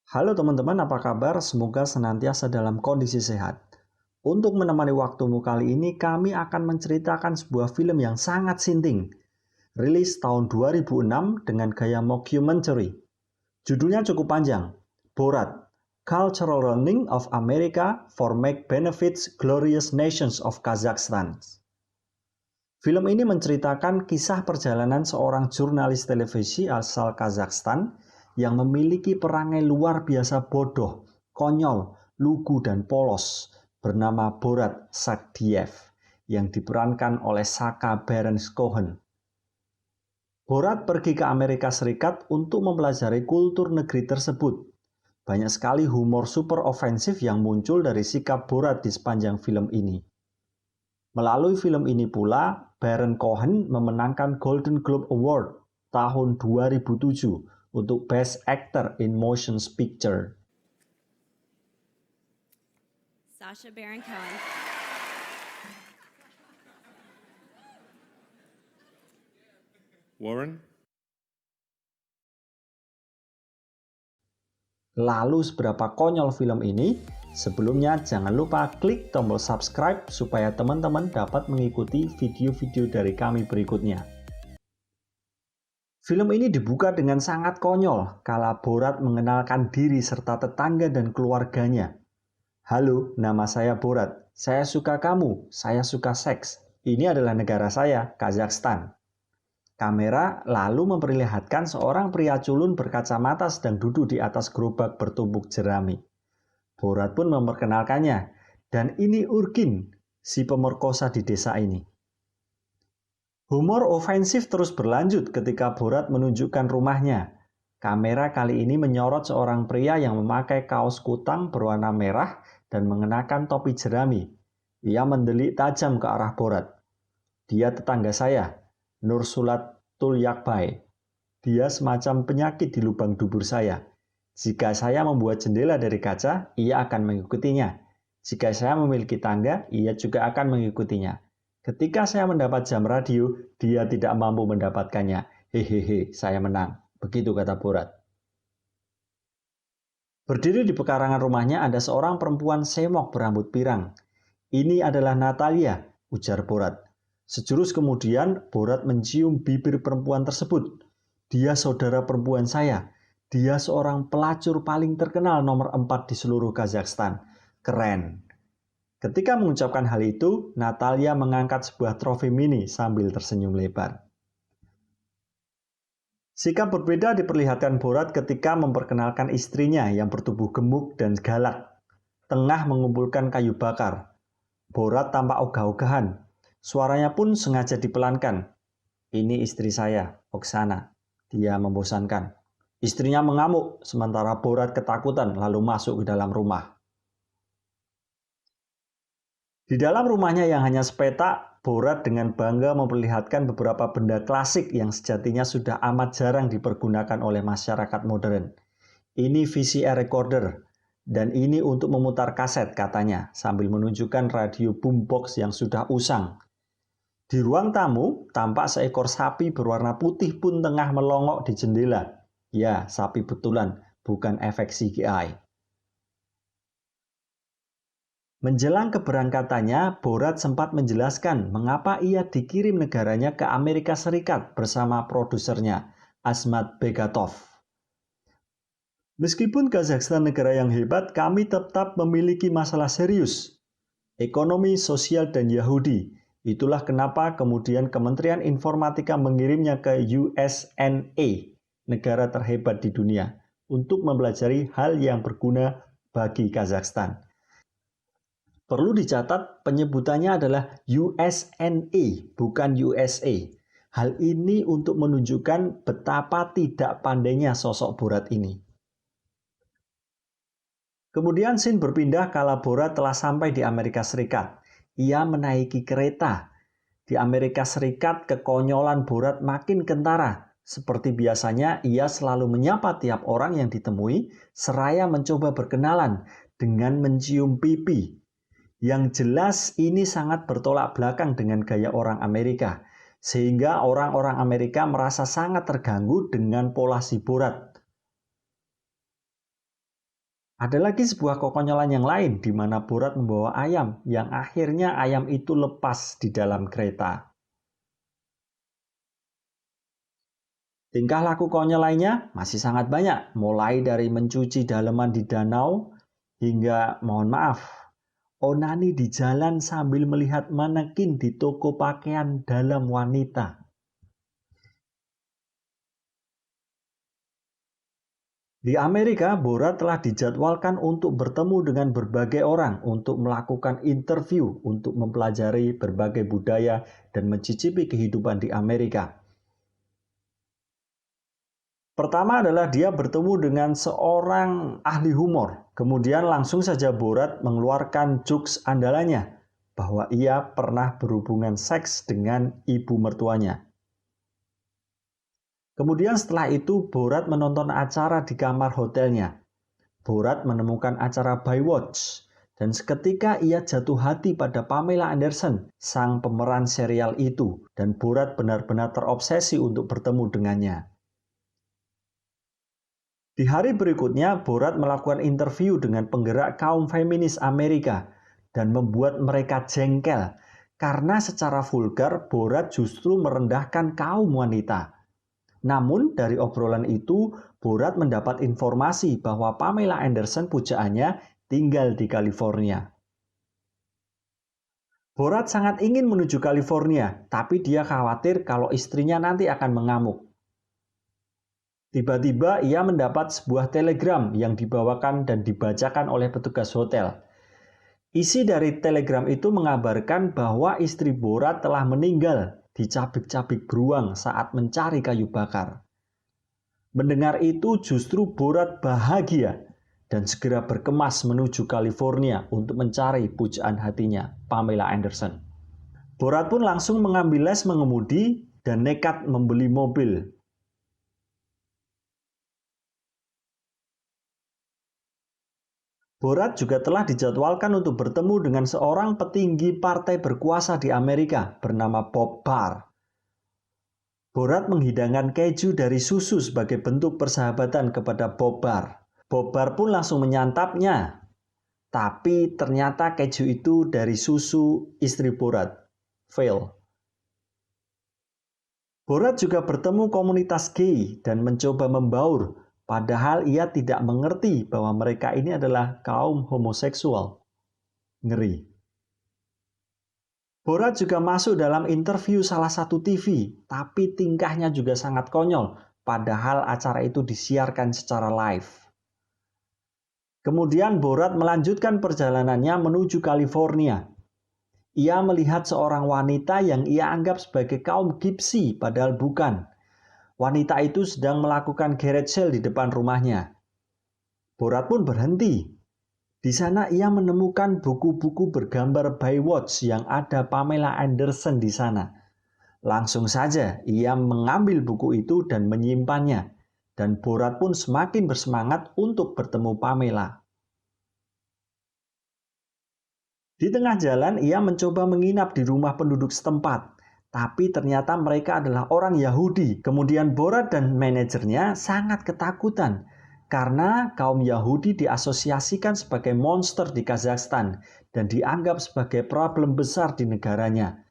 Halo teman-teman, apa kabar? Semoga senantiasa dalam kondisi sehat. Untuk menemani waktumu kali ini, kami akan menceritakan sebuah film yang sangat sinting. Rilis tahun 2006 dengan gaya mockumentary. Judulnya cukup panjang, Borat, Cultural Running of America for Make Benefits Glorious Nations of Kazakhstan. Film ini menceritakan kisah perjalanan seorang jurnalis televisi asal Kazakhstan yang memiliki perangai luar biasa bodoh, konyol, lugu, dan polos bernama Borat Sagdiyev yang diperankan oleh Sacha Baron Cohen. Borat pergi ke Amerika Serikat untuk mempelajari kultur negeri tersebut. Banyak sekali humor super ofensif yang muncul dari sikap Borat di sepanjang film ini. Melalui film ini pula, Baron Cohen memenangkan Golden Globe Award tahun 2007 untuk Best Actor in Motion Picture. Sacha Baron Cohen. Warren? Lalu seberapa konyol film ini? Sebelumnya jangan lupa klik tombol subscribe supaya teman-teman dapat mengikuti video-video dari kami berikutnya. Film ini dibuka dengan sangat konyol kala Borat mengenalkan diri serta tetangga dan keluarganya. Halo, nama saya Borat. Saya suka kamu, saya suka seks. Ini adalah negara saya, Kazakhstan. Kamera lalu memperlihatkan seorang pria culun berkacamata sedang duduk di atas gerobak bertumpuk jerami. Borat pun memperkenalkannya, dan ini Urkin, si pemerkosa di desa ini. Humor ofensif terus berlanjut ketika Borat menunjukkan rumahnya. Kamera kali ini menyorot seorang pria yang memakai kaos kutang berwarna merah dan mengenakan topi jerami. Ia mendelik tajam ke arah Borat. Dia tetangga saya, Nursulat Tulyakbai. Dia semacam penyakit di lubang dubur saya. Jika saya membuat jendela dari kaca, ia akan mengikutinya. Jika saya memiliki tangga, ia juga akan mengikutinya. Ketika saya mendapat jam radio, dia tidak mampu mendapatkannya. Hehehe, saya menang. Begitu kata Borat. Berdiri di pekarangan rumahnya ada seorang perempuan semok berambut pirang. Ini adalah Natalia, ujar Borat. Sejurus kemudian, Borat mencium bibir perempuan tersebut. Dia saudara perempuan saya. Dia seorang pelacur paling terkenal nomor 4 di seluruh Kazakhstan. Keren. Ketika mengucapkan hal itu, Natalia mengangkat sebuah trofi mini sambil tersenyum lebar. Sikap berbeda diperlihatkan Borat ketika memperkenalkan istrinya yang bertubuh gemuk dan galak. Tengah mengumpulkan kayu bakar. Borat tampak ogah-ogahan. Suaranya pun sengaja dipelankan. Ini istri saya, Oksana. Dia membosankan. Istrinya mengamuk, sementara Borat ketakutan lalu masuk ke dalam rumah. Di dalam rumahnya yang hanya sepetak, Borat dengan bangga memperlihatkan beberapa benda klasik yang sejatinya sudah amat jarang dipergunakan oleh masyarakat modern. Ini VCR recorder, dan ini untuk memutar kaset katanya, sambil menunjukkan radio boombox yang sudah usang. Di ruang tamu, tampak seekor sapi berwarna putih pun tengah melongok di jendela. Ya, sapi betulan, bukan efek CGI. Menjelang keberangkatannya, Borat sempat menjelaskan mengapa ia dikirim negaranya ke Amerika Serikat bersama produsernya, Asmat Begatov. Meskipun Kazakhstan negara yang hebat, kami tetap memiliki masalah serius. Ekonomi, sosial, dan Yahudi. Itulah kenapa kemudian Kementerian Informatika mengirimnya ke USNA, negara terhebat di dunia, untuk mempelajari hal yang berguna bagi Kazakhstan. Perlu dicatat, penyebutannya adalah USNA, bukan USA. Hal ini untuk menunjukkan betapa tidak pandainya sosok Borat ini. Kemudian scene berpindah kala Borat telah sampai di Amerika Serikat. Ia menaiki kereta. Di Amerika Serikat, kekonyolan Borat makin kentara. Seperti biasanya, ia selalu menyapa tiap orang yang ditemui, seraya mencoba berkenalan dengan mencium pipi. Yang jelas ini sangat bertolak belakang dengan gaya orang Amerika, sehingga orang-orang Amerika merasa sangat terganggu dengan pola si Borat. Ada lagi sebuah kekonyolan yang lain di mana Borat membawa ayam yang akhirnya ayam itu lepas di dalam kereta. Tingkah laku konyol lainnya masih sangat banyak, mulai dari mencuci daleman di danau hingga, mohon maaf, onani di jalan sambil melihat manekin di toko pakaian dalam wanita. Di Amerika, Borat telah dijadwalkan untuk bertemu dengan berbagai orang untuk melakukan interview untuk mempelajari berbagai budaya dan mencicipi kehidupan di Amerika. Pertama adalah dia bertemu dengan seorang ahli humor. Kemudian langsung saja Borat mengeluarkan jokes andalannya bahwa ia pernah berhubungan seks dengan ibu mertuanya. Kemudian setelah itu Borat menonton acara di kamar hotelnya. Borat menemukan acara Baywatch dan seketika ia jatuh hati pada Pamela Anderson, sang pemeran serial itu, dan Borat benar-benar terobsesi untuk bertemu dengannya. Di hari berikutnya, Borat melakukan interview dengan penggerak kaum feminis Amerika dan membuat mereka jengkel karena secara vulgar Borat justru merendahkan kaum wanita. Namun dari obrolan itu, Borat mendapat informasi bahwa Pamela Anderson pujaannya tinggal di California. Borat sangat ingin menuju California, tapi dia khawatir kalau istrinya nanti akan mengamuk. Tiba-tiba ia mendapat sebuah telegram yang dibawakan dan dibacakan oleh petugas hotel. Isi dari telegram itu mengabarkan bahwa istri Borat telah meninggal dicabik-cabik beruang saat mencari kayu bakar. Mendengar itu justru Borat bahagia dan segera berkemas menuju California untuk mencari pujaan hatinya, Pamela Anderson. Borat pun langsung mengambil les mengemudi dan nekat membeli mobil. Borat juga telah dijadwalkan untuk bertemu dengan seorang petinggi partai berkuasa di Amerika bernama Bob Barr. Borat menghidangkan keju dari susu sebagai bentuk persahabatan kepada Bob Barr. Bob Barr pun langsung menyantapnya. Tapi ternyata keju itu dari susu istri Borat, Phil. Borat juga bertemu komunitas gay dan mencoba membaur. Padahal ia tidak mengerti bahwa mereka ini adalah kaum homoseksual. Ngeri. Borat juga masuk dalam interview salah satu TV, tapi tingkahnya juga sangat konyol, padahal acara itu disiarkan secara live. Kemudian Borat melanjutkan perjalanannya menuju California. Ia melihat seorang wanita yang ia anggap sebagai kaum gypsy, padahal bukan. Wanita itu sedang melakukan garage sale di depan rumahnya. Borat pun berhenti. Di sana ia menemukan buku-buku bergambar Baywatch yang ada Pamela Anderson di sana. Langsung saja ia mengambil buku itu dan menyimpannya. Dan Borat pun semakin bersemangat untuk bertemu Pamela. Di tengah jalan ia mencoba menginap di rumah penduduk setempat. Tapi ternyata mereka adalah orang Yahudi. Kemudian Borat dan manajernya sangat ketakutan karena kaum Yahudi diasosiasikan sebagai monster di Kazakhstan dan dianggap sebagai problem besar di negaranya.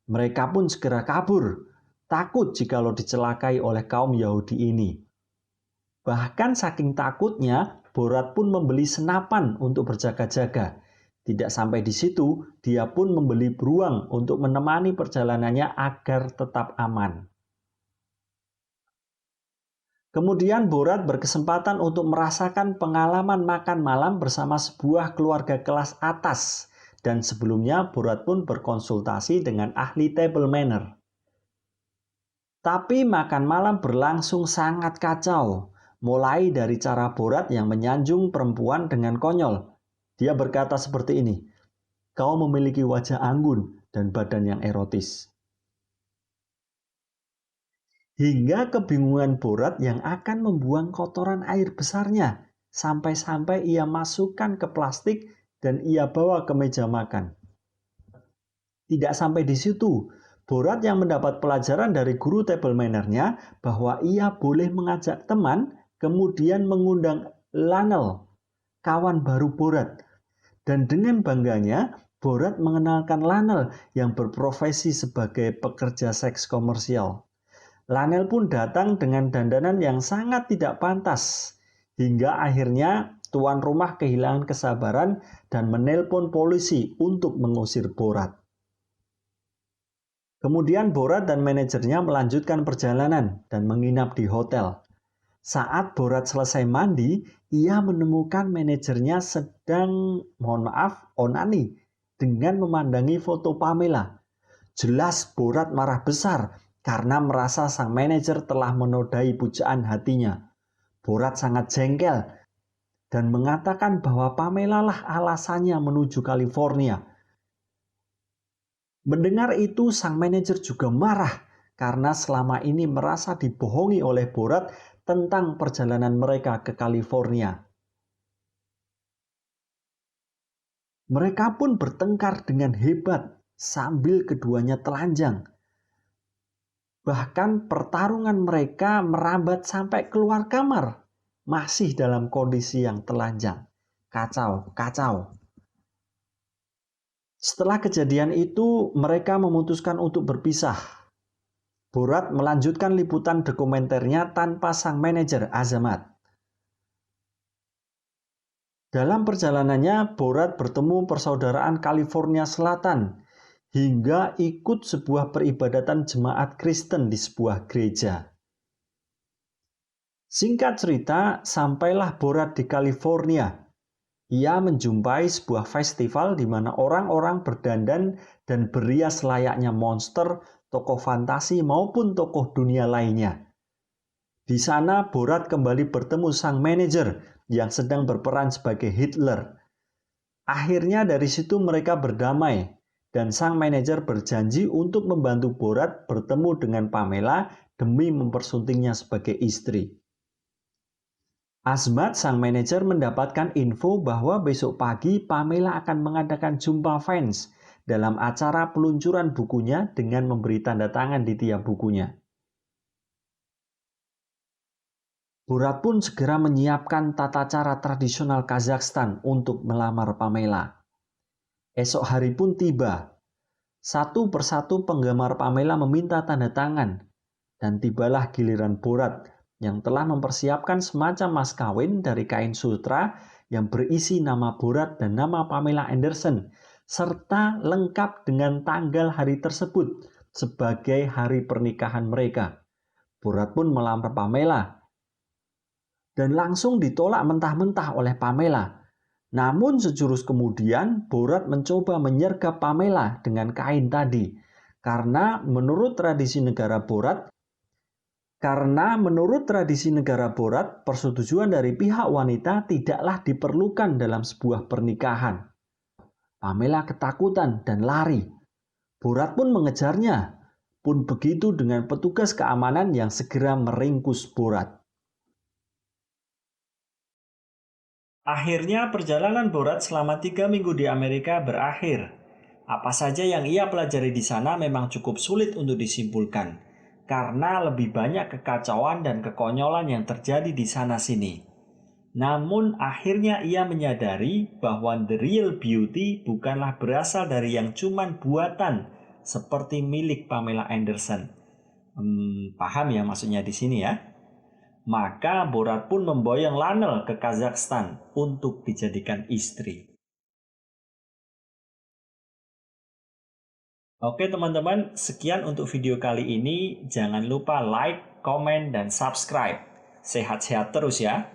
Mereka pun segera kabur, takut jikalau dicelakai oleh kaum Yahudi ini. Bahkan saking takutnya, Borat pun membeli senapan untuk berjaga-jaga. Tidak sampai di situ, dia pun membeli beruang untuk menemani perjalanannya agar tetap aman. Kemudian Borat berkesempatan untuk merasakan pengalaman makan malam bersama sebuah keluarga kelas atas. Dan sebelumnya Borat pun berkonsultasi dengan ahli table manner. Tapi makan malam berlangsung sangat kacau. Mulai dari cara Borat yang menyanjung perempuan dengan konyol. Dia berkata seperti ini, "Kau memiliki wajah anggun dan badan yang erotis." Hingga kebingungan Borat yang akan membuang kotoran air besarnya, sampai-sampai ia masukkan ke plastik dan ia bawa ke meja makan. Tidak sampai di situ, Borat yang mendapat pelajaran dari guru table manner-nya bahwa ia boleh mengajak teman, kemudian mengundang Lionel. kawan baru Borat. Dan dengan bangganya, Borat mengenalkan Lanel yang berprofesi sebagai pekerja seks komersial. Lanel pun datang dengan dandanan yang sangat tidak pantas. Hingga akhirnya tuan rumah kehilangan kesabaran dan menelpon polisi untuk mengusir Borat. Kemudian Borat dan manajernya melanjutkan perjalanan dan menginap di hotel. Saat Borat selesai mandi, ia menemukan manajernya sedang, onani dengan memandangi foto Pamela. Jelas Borat marah besar karena merasa sang manajer telah menodai pujaan hatinya. Borat sangat jengkel dan mengatakan bahwa Pamela lah alasannya menuju California. Mendengar itu, sang manajer juga marah karena selama ini merasa dibohongi oleh Borat tentang perjalanan mereka ke California. Mereka pun bertengkar dengan hebat sambil keduanya telanjang. Bahkan pertarungan mereka merambat sampai keluar kamar, masih dalam kondisi yang telanjang. Kacau, kacau. Setelah kejadian itu, mereka memutuskan untuk berpisah. Borat melanjutkan liputan dokumenternya tanpa sang manajer Azamat. Dalam perjalanannya, Borat bertemu persaudaraan California Selatan hingga ikut sebuah peribadatan jemaat Kristen di sebuah gereja. Singkat cerita, sampailah Borat di California. Ia menjumpai sebuah festival di mana orang-orang berdandan dan berias layaknya monster, tokoh fantasi maupun tokoh dunia lainnya. Di sana Borat kembali bertemu sang manajer yang sedang berperan sebagai Hitler. Akhirnya dari situ mereka berdamai dan sang manajer berjanji untuk membantu Borat bertemu dengan Pamela demi mempersuntingnya sebagai istri. Azmat, sang manajer, mendapatkan info bahwa besok pagi Pamela akan mengadakan jumpa fans dalam acara peluncuran bukunya dengan memberi tanda tangan di tiap bukunya. Borat pun segera menyiapkan tata cara tradisional Kazakhstan untuk melamar Pamela. Esok hari pun tiba. Satu persatu penggemar Pamela meminta tanda tangan, dan tibalah giliran Borat yang telah mempersiapkan semacam mas kawin dari kain sutra yang berisi nama Borat dan nama Pamela Anderson, serta lengkap dengan tanggal hari tersebut sebagai hari pernikahan mereka. Borat pun melamar Pamela dan langsung ditolak mentah-mentah oleh Pamela. Namun sejurus kemudian Borat mencoba menyergap Pamela dengan kain tadi, karena menurut tradisi negara Borat, persetujuan dari pihak wanita tidaklah diperlukan dalam sebuah pernikahan. Pamela ketakutan dan lari. Borat pun mengejarnya. Pun begitu dengan petugas keamanan yang segera meringkus Borat. Akhirnya perjalanan Borat selama 3 minggu di Amerika berakhir. Apa saja yang ia pelajari di sana memang cukup sulit untuk disimpulkan, karena lebih banyak kekacauan dan kekonyolan yang terjadi di sana-sini. Namun akhirnya ia menyadari bahwa the real beauty bukanlah berasal dari yang cuman buatan seperti milik Pamela Anderson. Paham ya maksudnya di sini ya? Maka Borat pun memboyong Lanel ke Kazakhstan untuk dijadikan istri. Oke teman-teman, sekian untuk video kali ini. Jangan lupa like, komen, dan subscribe. Sehat-sehat terus ya.